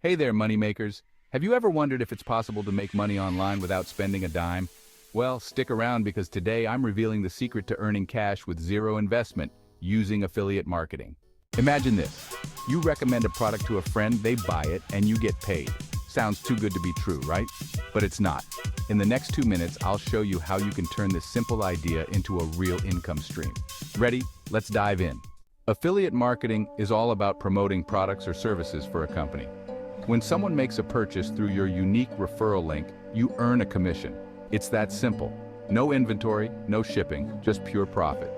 Hey there, moneymakers. Have you ever wondered if it's possible to make money online without spending a dime? Well, stick around because today I'm revealing the secret to earning cash with zero investment using affiliate marketing. Imagine this. You recommend a product to a friend, they buy it, and you get paid. Sounds too good to be true, right? But it's not. In the next 2 minutes, I'll show you how you can turn this simple idea into a real income stream. Ready? Let's dive in. Affiliate marketing is all about promoting products or services for a company. When someone makes a purchase through your unique referral link, you earn a commission. It's that simple. No inventory, no shipping, just pure profit.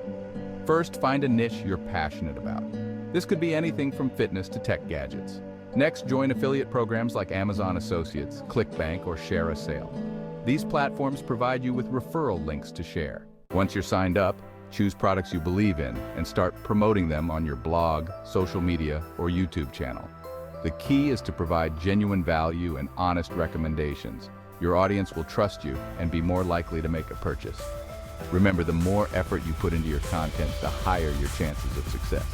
First, find a niche you're passionate about. This could be anything from fitness to tech gadgets. Next, join affiliate programs like Amazon Associates, ClickBank, or Share a Sale. These platforms provide you with referral links to share. Once you're signed up, choose products you believe in and start promoting them on your blog, social media, or YouTube channel. The key is to provide genuine value and honest recommendations. Your audience will trust you and be more likely to make a purchase. Remember, the more effort you put into your content, the higher your chances of success.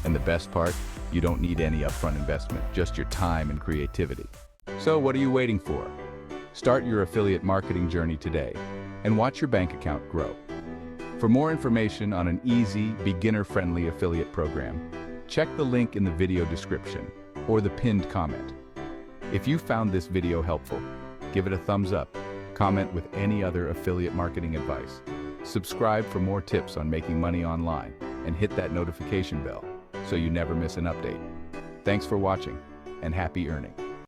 And the best part, you don't need any upfront investment, just your time and creativity. So what are you waiting for? Start your affiliate marketing journey today and watch your bank account grow. For more information on an easy, beginner-friendly affiliate program, check the link in the video description or the pinned comment. If you found this video helpful, give it a thumbs up, comment with any other affiliate marketing advice, subscribe for more tips on making money online, and hit that notification bell so you never miss an update. Thanks for watching, and happy earning.